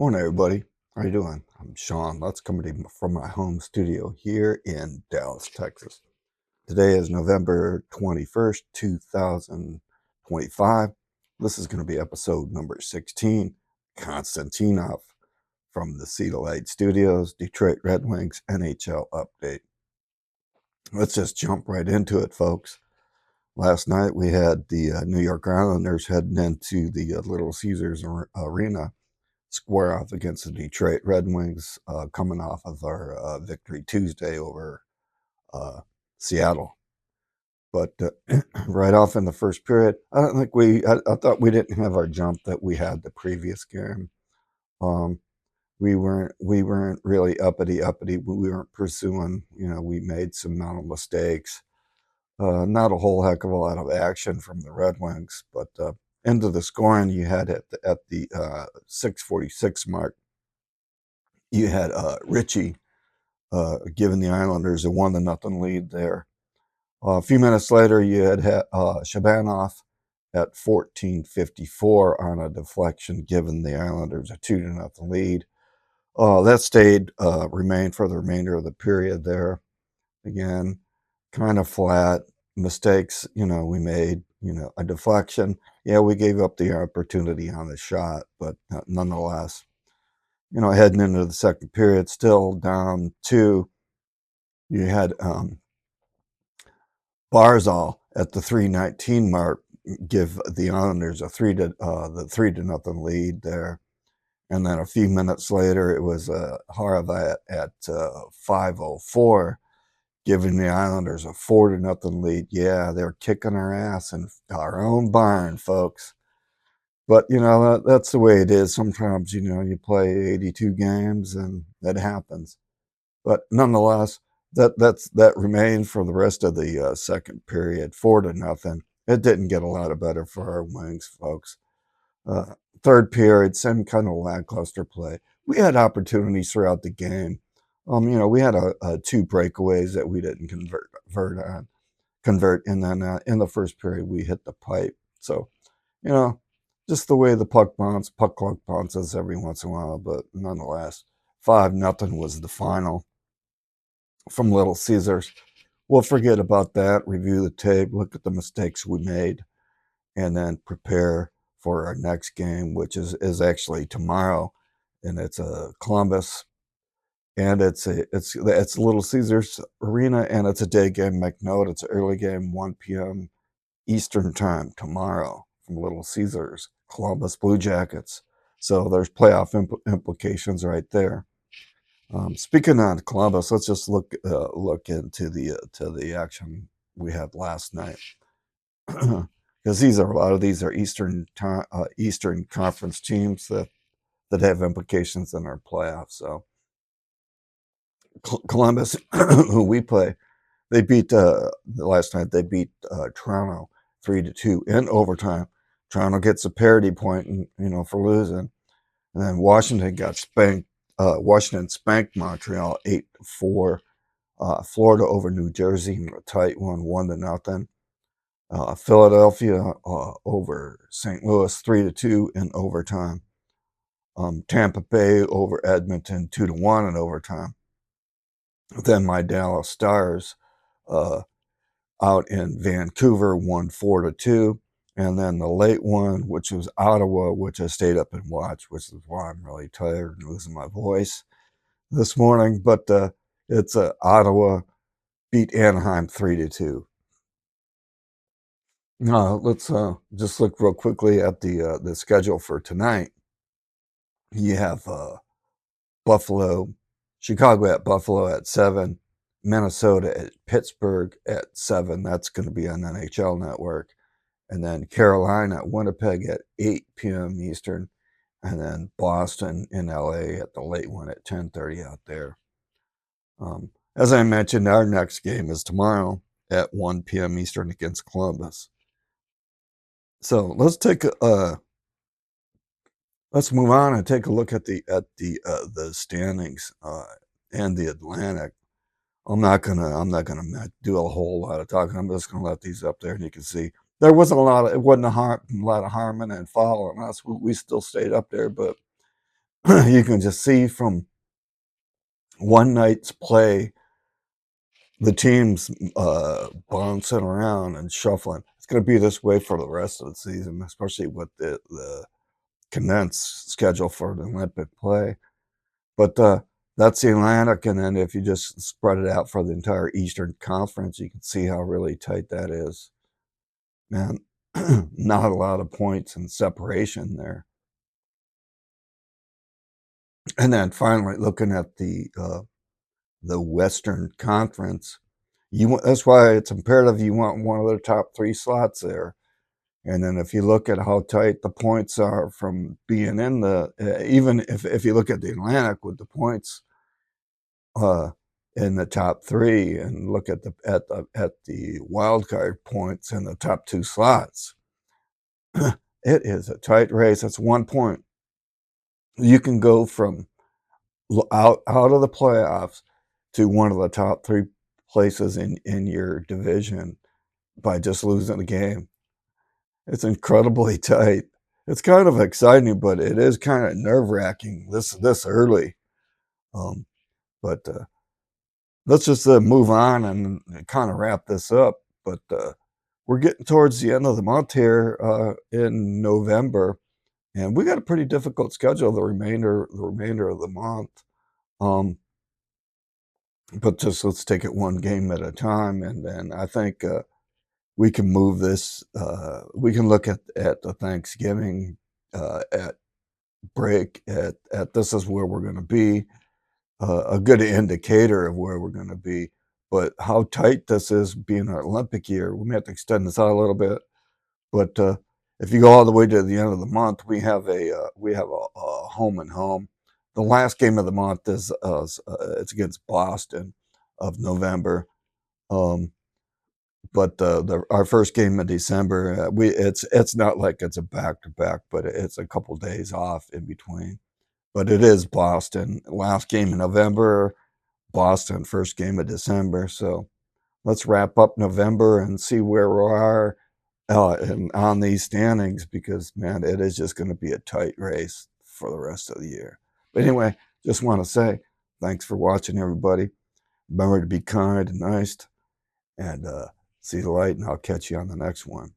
Morning, everybody. How you doing? I'm Sean. That's coming to you from my home studio here in Dallas, Texas. Today is November 21st, 2025. This is going to be episode number 16, Konstantinov from the Cedar Light Studios, Detroit Red Wings NHL update. Let's just jump right into it, folks. Last night we had the New York Islanders heading into the Little Caesars Arena square off against the Detroit Red Wings, coming off of our victory Tuesday over Seattle. But right off in the first period, I don't think I thought we didn't have our jump that we had the previous game. We weren't really uppity. We weren't pursuing. We made some mental mistakes. Not a whole heck of a lot of action from the Red Wings, but into the scoring you had at the 6:46 mark. You had Richie giving the Islanders a 1-0 lead there. A few minutes later, you had Shabanov at 14:54 on a deflection, giving the Islanders a 2-0 lead. That remained for the remainder of the period there. Again, kind of flat. Mistakes, we made, a deflection. Yeah, we gave up the opportunity on the shot, but nonetheless, heading into the second period, still down 2. You had Barzal at the 3:19 mark give the Islanders the 3-0 lead there. And then a few minutes later, it was Horvat at 5:04 giving the Islanders a 4-0 lead. Yeah, they're kicking our ass in our own barn, folks. But, that's the way it is. Sometimes, you play 82 games and that happens. But nonetheless, that remained for the rest of the second period, 4-0. It didn't get a lot better for our Wings, folks. Third period, same kind of lackluster play. We had opportunities throughout the game. We had 2 breakaways that we didn't convert, and then in the first period we hit the pipe. So, just the way the puck clock bounces every once in a while. But nonetheless, 5-0 was the final from Little Caesars. We'll forget about that, review the tape, look at the mistakes we made, and then prepare for our next game, which is actually tomorrow, and it's Columbus, and it's Little Caesars Arena, and it's a day game. Make note, it's an early game, 1 p.m. Eastern time tomorrow from Little Caesars, Columbus Blue Jackets. So there's playoff implications right there. Speaking of Columbus, let's just look into the action we had last night, because a lot of these are Eastern Conference teams that have implications in our playoffs. So Columbus, who we play, they beat last night. They beat Toronto 3-2 in overtime. Toronto gets a parity point, for losing, and then Washington got spanked. Washington spanked Montreal 8-4. Florida over New Jersey, a tight one, 1-0. Philadelphia over St. Louis 3-2 in overtime. Tampa Bay over Edmonton 2-1 in overtime. Then my Dallas Stars out in Vancouver won 4-2. And then the late one, which was Ottawa, which I stayed up and watched, which is why I'm really tired and losing my voice this morning. But it's Ottawa beat Anaheim 3-2. Let's just look real quickly at the schedule for tonight. You have Chicago at Buffalo at 7, Minnesota at Pittsburgh at 7. That's going to be on NHL Network. And then Carolina at Winnipeg at 8 p.m. Eastern. And then Boston in LA at the late one at 10:30 out there. As I mentioned, our next game is tomorrow at 1 p.m. Eastern against Columbus. So let's move on and take a look at the standings and the Atlantic. I'm not gonna do a whole lot of talking. I'm just gonna let these up there, and you can see there wasn't a lot of harming and following us. We still stayed up there, but you can just see from one night's play the teams bouncing around and shuffling. It's going to be this way for the rest of the season, especially with the condensed schedule for the Olympic play. But that's the Atlantic, and then if you just spread it out for the entire Eastern Conference, you can see how really tight that is. Man, not a lot of points and separation there. And then finally, looking at the Western Conference, that's why it's imperative you want one of the top 3 slots there. And then if you look at how tight the points are from being in even if you look at the Atlantic with the points in the top 3 and look at the wild card points in the top 2 slots, it is a tight race. It's 1 point. You can go from out of the playoffs to one of the top 3 places in your division by just losing a game. It's incredibly tight. It's kind of exciting, but it is kind of nerve-wracking this early. But let's just move on and kind of wrap this up. But we're getting towards the end of the month here in November, and we got a pretty difficult schedule the remainder of the month. But just let's take it one game at a time, and then I think we can move this. We can look at the Thanksgiving at break at this is where we're going to be. A good indicator of where we're going to be. But how tight this is being an Olympic year, we may have to extend this out a little bit. But if you go all the way to the end of the month, we have a home and home. The last game of the month is it's against Boston of November. But our first game in December, it's not like it's a back to back, but it's a couple days off in between. But it is Boston. Last game in November, Boston, first game of December. So let's wrap up November and see where we are on these standings, because, man, it is just going to be a tight race for the rest of the year. But anyway, just want to say thanks for watching, everybody. Remember to be kind and nice, and see the light, and I'll catch you on the next one.